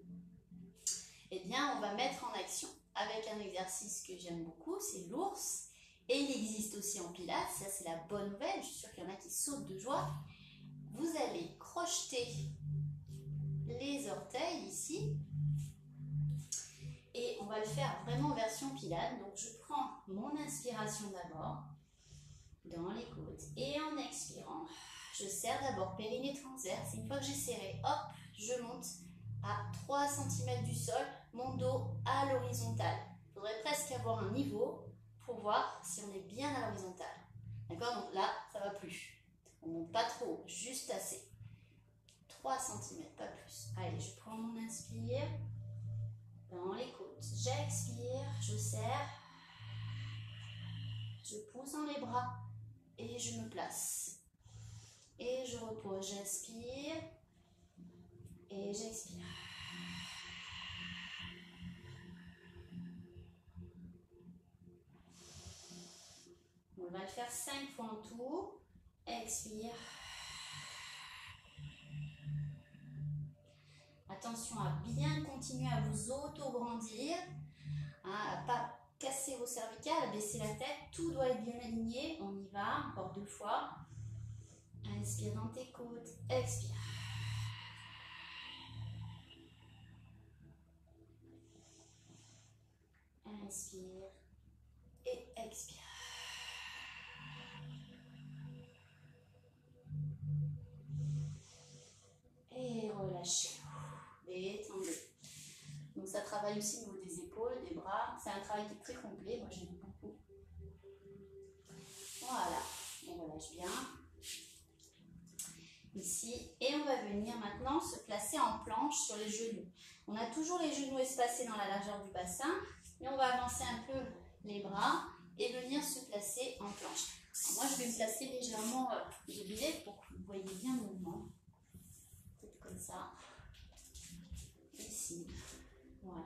eh bien, on va mettre en action avec un exercice que j'aime beaucoup, c'est l'ours. Et il existe aussi en pilates, ça c'est la bonne nouvelle, je suis sûre qu'il y en a qui sautent de joie. Vous allez crocheter les orteils ici et on va le faire vraiment en version pilates. Donc je prends mon inspiration d'abord dans les côtes et en expirant, je serre d'abord périnée transverse. Une fois que j'ai serré, hop, je monte à 3 cm du sol, mon dos à l'horizontale. Il faudrait presque avoir un niveau pour voir si on est bien à l'horizontale. D'accord? Donc là, ça va plus. On ne monte pas trop, juste assez. 3 cm, pas plus. Allez, je prends mon inspire dans les côtes. J'expire, je serre. Je pousse dans les bras et je me place. Et je repose, j'inspire et j'expire. On va le faire 5 fois en tout. Expire. Attention à bien continuer à vous auto-grandir, à ne pas casser vos cervicales, à baisser la tête. Tout doit être bien aligné. On y va, encore 2 fois. Inspire dans tes côtes. Expire. Inspire et expire. Et relâchez. Détendez. Donc ça travaille aussi au niveau des épaules, des bras. C'est un travail qui est très complet. Moi j'aime beaucoup. Voilà. On relâche bien. Ici. Et on va venir maintenant se placer en planche sur les genoux. On a toujours les genoux espacés dans la largeur du bassin. Et on va avancer un peu les bras et venir se placer en planche. Alors moi je vais me placer légèrement de biais pour que vous voyez bien le mouvement. Peut-être comme ça. Ici. Voilà.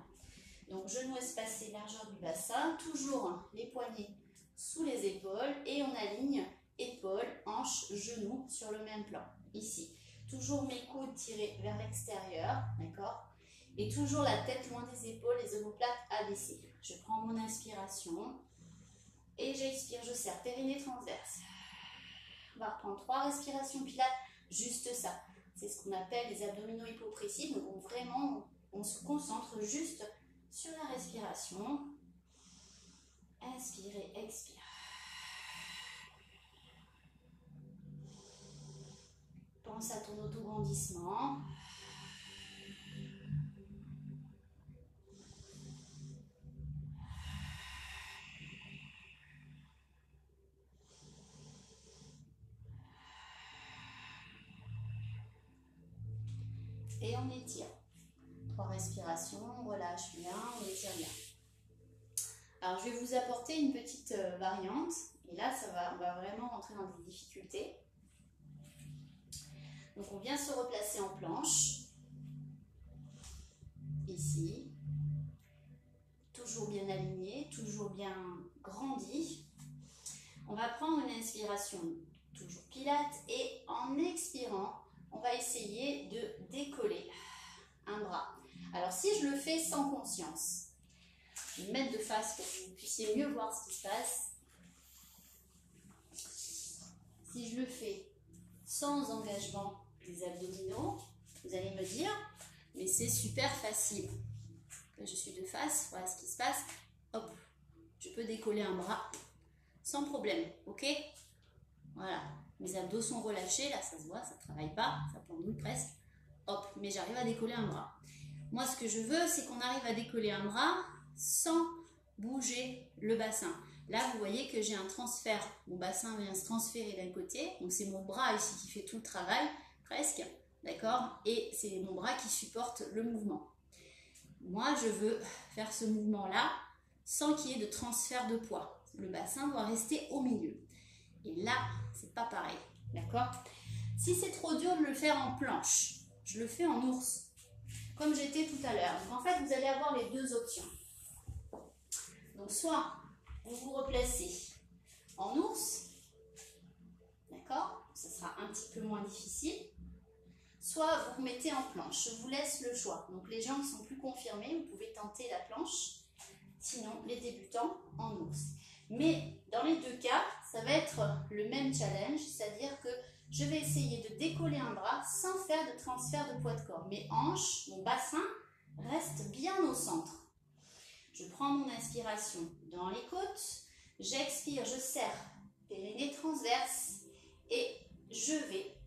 Donc genoux espacés, largeur du bassin. Toujours les poignets sous les épaules. Et on aligne épaules, hanches, genoux sur le même plan. Ici. Toujours mes coudes tirés vers l'extérieur. D'accord ? Et toujours la tête loin des épaules, les omoplates abaissées. Je prends mon inspiration et j'expire, je serre périnée transverse. On va reprendre 3 respirations pilates, juste ça. C'est ce qu'on appelle les abdominaux hypopressifs. Donc vraiment, on se concentre juste sur la respiration. Inspirez, expire. Pense à ton auto-grandissement. Et on étire. 3 respirations, on relâche bien, on étire bien. Alors je vais vous apporter une petite variante. Et là, on va vraiment rentrer dans des difficultés. Donc on vient se replacer en planche. Ici. Toujours bien aligné, toujours bien grandi. On va prendre une inspiration, toujours pilates. Et en expirant, on va essayer de décoller un bras. Alors si je le fais sans conscience, je vais me mettre de face pour que vous puissiez mieux voir ce qui se passe. Si je le fais sans engagement des abdominaux, vous allez me dire, mais c'est super facile. Là, je suis de face, voilà ce qui se passe. Hop, je peux décoller un bras sans problème, ok? Voilà, mes abdos sont relâchés, là ça se voit, ça ne travaille pas, ça pendouille presque. Hop, mais j'arrive à décoller un bras. Moi, ce que je veux, c'est qu'on arrive à décoller un bras sans bouger le bassin. Là, vous voyez que j'ai un transfert. Mon bassin vient se transférer d'un côté. Donc, c'est mon bras ici qui fait tout le travail, presque. D'accord? Et c'est mon bras qui supporte le mouvement. Moi, je veux faire ce mouvement-là sans qu'il y ait de transfert de poids. Le bassin doit rester au milieu. Et là, c'est pas pareil. D'accord? Si c'est trop dur de le faire en planche, je le fais en ours, comme j'étais tout à l'heure. Donc en fait, vous allez avoir les deux options. Donc soit vous vous replacez en ours, d'accord? Ce sera un petit peu moins difficile. Soit vous vous mettez en planche. Je vous laisse le choix. Donc les gens qui sont plus confirmés, vous pouvez tenter la planche. Sinon, les débutants en ours. Mais dans les deux cas, ça va être le même challenge, c'est-à-dire que je vais essayer de décoller un bras sans faire de transfert de poids de corps. Mes hanches, mon bassin reste bien au centre. Je prends mon inspiration dans les côtes, j'expire, je serre périnée transverse et je vais,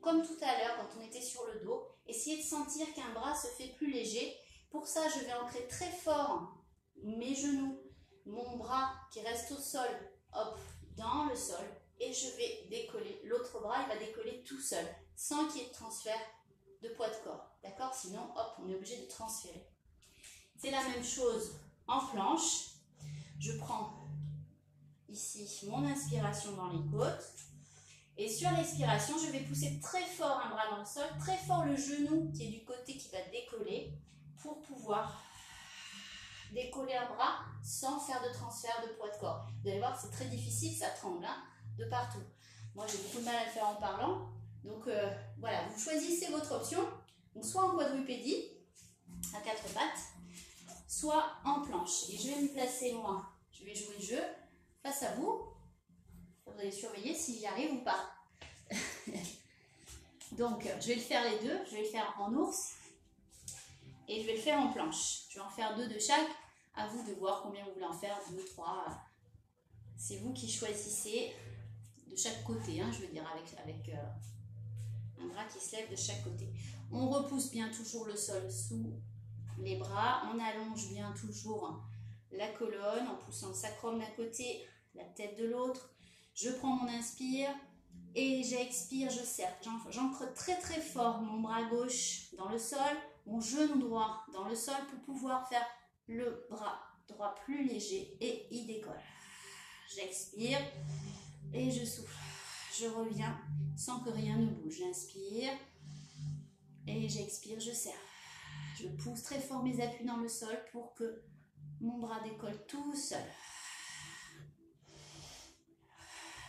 comme tout à l'heure quand on était sur le dos, essayer de sentir qu'un bras se fait plus léger. Pour ça, je vais ancrer très fort mes genoux, mon bras qui reste au sol, hop, dans le sol. Et je vais décoller. L'autre bras, il va décoller tout seul, sans qu'il y ait de transfert de poids de corps. D'accord? Sinon, hop, on est obligé de transférer. C'est la même chose en planche. Je prends ici mon inspiration dans les côtes. Et sur l'expiration, je vais pousser très fort un bras dans le sol, très fort le genou qui est du côté qui va décoller pour pouvoir décoller un bras sans faire de transfert de poids de corps. Vous allez voir que c'est très difficile, ça tremble, hein, de partout. Moi, j'ai beaucoup de mal à le faire en parlant. Donc, voilà, vous choisissez votre option. Donc, soit en quadrupédie, à quatre pattes, soit en planche. Et je vais me placer, moi, je vais jouer le jeu face à vous. Vous allez surveiller si j'y arrive ou pas. Donc, je vais le faire les deux. Je vais le faire en ours et je vais le faire en planche. Je vais en faire deux de chaque. À vous de voir combien vous voulez en faire, 2, 3. C'est vous qui choisissez de chaque côté, hein, je veux dire, avec un bras qui se lève de chaque côté. On repousse bien toujours le sol sous les bras. On allonge bien toujours la colonne en poussant le sacrum d'un côté, la tête de l'autre. Je prends mon inspire et j'expire, je serre. J'ancre très très fort mon bras gauche dans le sol, mon genou droit dans le sol pour pouvoir faire le bras droit plus léger et il décolle. J'expire et je souffle. Je reviens sans que rien ne bouge. J'inspire et j'expire, je serre. Je pousse très fort mes appuis dans le sol pour que mon bras décolle tout seul.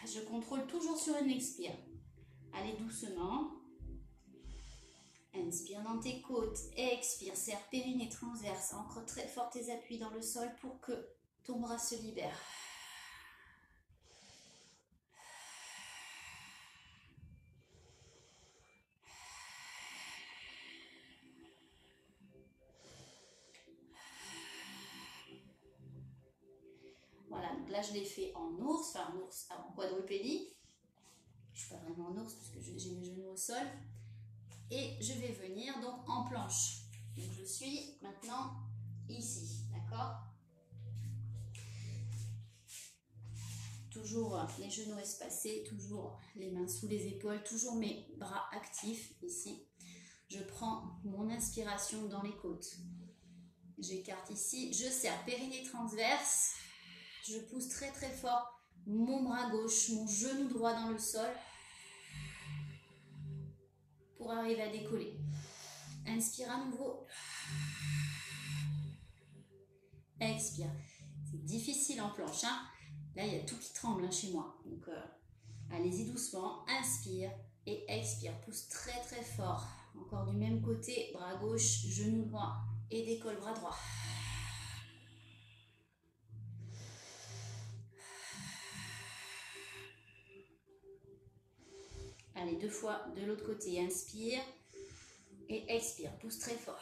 Je contrôle toujours sur une expire. Allez doucement. Inspire dans tes côtes, expire, serre périnée transverse, ancre très fort tes appuis dans le sol pour que ton bras se libère. Voilà, donc là je l'ai fait en ours, enfin en ours, en quadrupédie. Je ne suis pas vraiment en ours parce que j'ai mes genoux au sol. Et je vais venir donc en planche. Donc je suis maintenant ici, d'accord? Toujours les genoux espacés, toujours les mains sous les épaules, toujours mes bras actifs ici. Je prends mon inspiration dans les côtes. J'écarte ici, je serre périnée transverse. Je pousse très très fort mon bras gauche, mon genou droit dans le sol pour arriver à décoller. Inspire à nouveau. Expire. C'est difficile en planche, hein. Là, il y a tout qui tremble, hein, chez moi. Donc, allez-y doucement. Inspire et expire. Pousse très très fort. Encore du même côté. Bras gauche, genou droit et décolle bras droit. Allez, 2 fois de l'autre côté. Inspire et expire. Pousse très fort.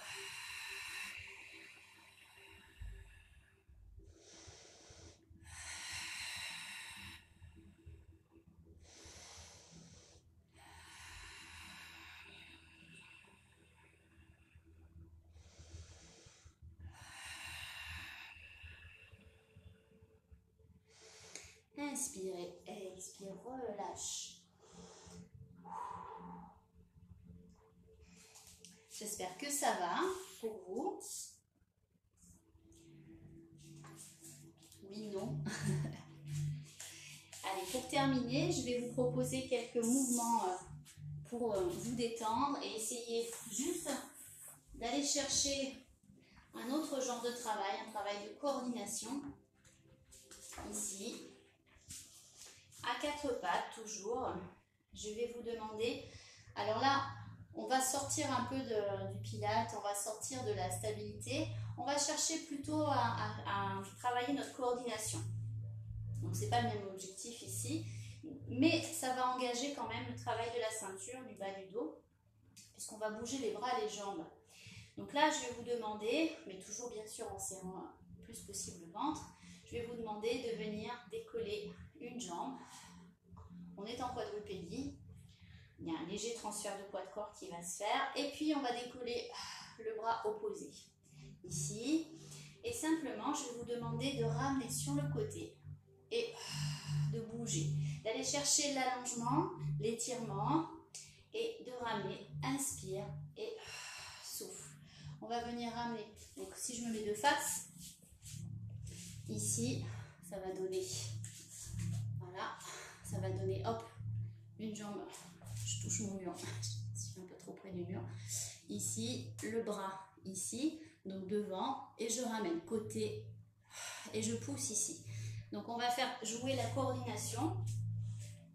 inspire et expire, relâche. J'espère que ça va pour vous. Oui, non. Allez, pour terminer, je vais vous proposer quelques mouvements pour vous détendre et essayer juste d'aller chercher un autre genre de travail, un travail de coordination. Ici, à quatre pattes toujours. Je vais vous demander, alors là, on va sortir un peu du pilate, on va sortir de la stabilité, on va chercher plutôt à travailler notre coordination. Donc c'est pas le même objectif ici, mais ça va engager quand même le travail de la ceinture, du bas du dos, puisqu'on va bouger les bras et les jambes. Donc là, je vais vous demander, mais toujours bien sûr en serrant le plus possible le ventre, je vais vous demander de venir décoller une jambe. On est en quadrupédie. Il y a un léger transfert de poids de corps qui va se faire. Et puis, on va décoller le bras opposé. Ici. Et simplement, je vais vous demander de ramener sur le côté et de bouger. D'aller chercher l'allongement, l'étirement et de ramener. Inspire et souffle. On va venir ramener. Donc, si je me mets de face, ici, ça va donner. Voilà. Ça va donner, hop, une jambe. Je touche mon mur, je suis un peu trop près du mur. Ici, le bras, ici, donc devant, et je ramène côté, et je pousse ici. Donc on va faire jouer la coordination.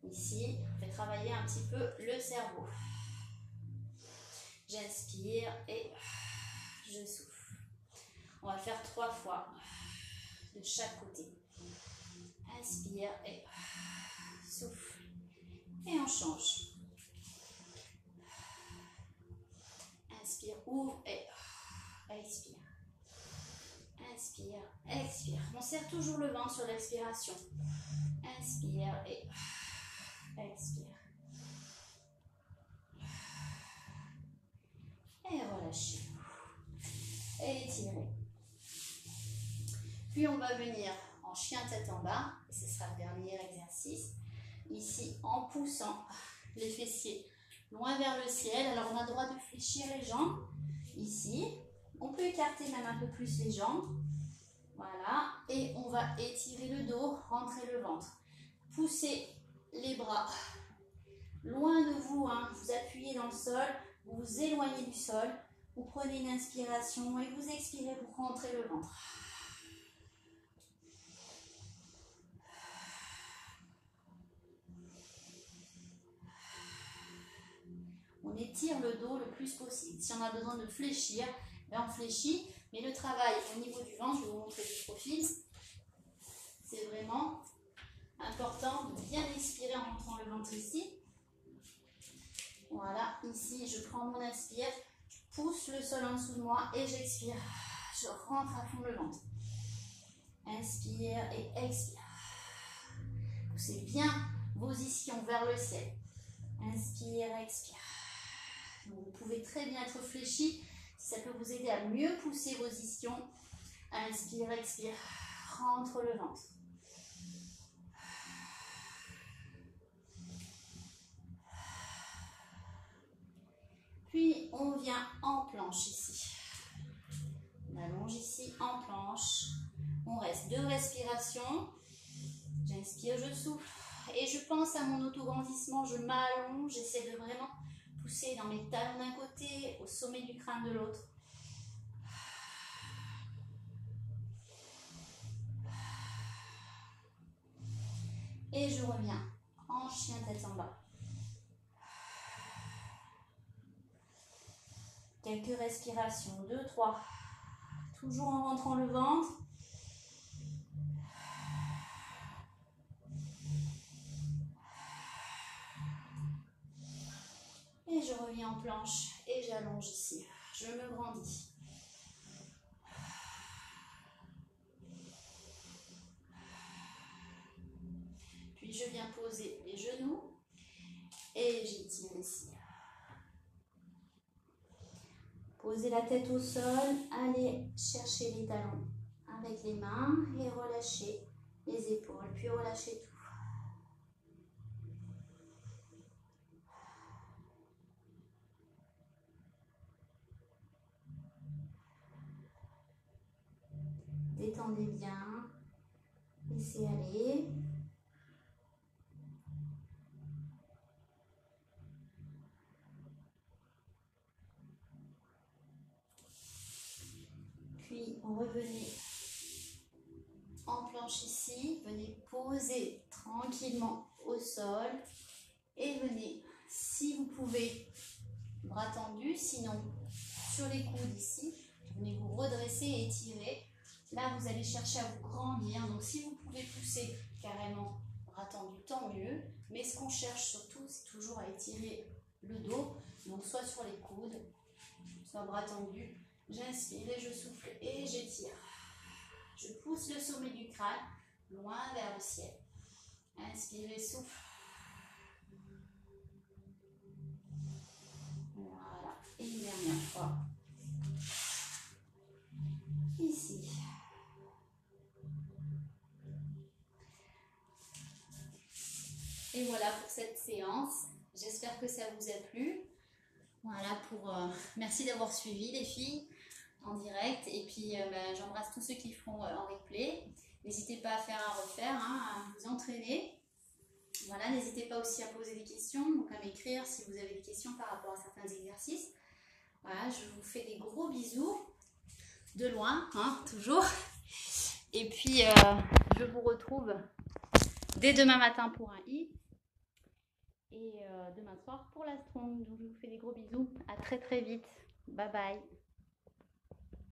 Ici, on fait travailler un petit peu le cerveau. J'inspire et je souffle. On va faire 3 fois de chaque côté. Inspire et souffle. Et on change. Inspire, ouvre et expire. Inspire, expire. On serre toujours le ventre sur l'expiration. Inspire et expire. Et relâchez. Et étirez. Puis on va venir en chien tête en bas. Et ce sera le dernier exercice. Ici, en poussant les fessiers loin vers le ciel. Alors, on a le droit de fléchir les jambes. Ici, on peut écarter même un peu plus les jambes. Voilà. Et on va étirer le dos, rentrer le ventre. Poussez les bras loin de vous. Vous appuyez dans le sol, vous vous éloignez du sol. Vous prenez une inspiration et vous expirez pour rentrer le ventre. On étire le dos le plus possible. Si on a besoin de fléchir, ben on fléchit. Mais le travail au niveau du ventre, je vais vous montrer du profil. C'est vraiment important de bien expirer en rentrant le ventre ici. Voilà, ici je prends mon inspire, je pousse le sol en dessous de moi et j'expire. Je rentre à fond le ventre. Inspire et expire. Poussez bien vos ischions vers le ciel. Inspire, expire. Vous pouvez très bien être fléchi, ça peut vous aider à mieux pousser vos ischions. Inspire, expire, rentre le ventre. Puis on vient en planche ici. On allonge ici en planche. On reste 2 respirations. J'inspire, je souffle. Et je pense à mon autograndissement, je m'allonge, j'essaie de vraiment pousser dans mes talons d'un côté, au sommet du crâne de l'autre. Et je reviens en chien tête en bas. Quelques respirations, 2, 3. Toujours en rentrant le ventre. Et je reviens en planche et j'allonge ici. Je me grandis. Puis je viens poser les genoux et j'étire ici. Posez la tête au sol, allez chercher les talons avec les mains et relâchez les épaules, puis relâchez tout. Laissez aller. Puis, revenez en planche ici. Venez poser tranquillement au sol. Et venez, si vous pouvez, bras tendus, sinon sur les coudes ici. Venez vous redresser et étirer. Là, vous allez chercher à vous grandir. Donc, si vous pouvez pousser carrément bras tendus, tant mieux. Mais ce qu'on cherche surtout, c'est toujours à étirer le dos. Donc, soit sur les coudes, soit bras tendus. J'inspire et je souffle et j'étire. Je pousse le sommet du crâne loin vers le ciel. Inspirez, souffle. Voilà. Et une dernière fois. Ici. Et voilà pour cette séance. J'espère que ça vous a plu. Voilà merci d'avoir suivi les filles en direct. Et puis j'embrasse tous ceux qui feront en replay. N'hésitez pas à faire à refaire, à vous entraîner. Voilà, n'hésitez pas aussi à poser des questions, donc à m'écrire si vous avez des questions par rapport à certains exercices. Voilà, je vous fais des gros bisous. De loin, toujours. Et puis, je vous retrouve dès demain matin pour un hit. Et demain soir pour la strong. Donc, je vous fais des gros bisous. À très très vite. Bye bye.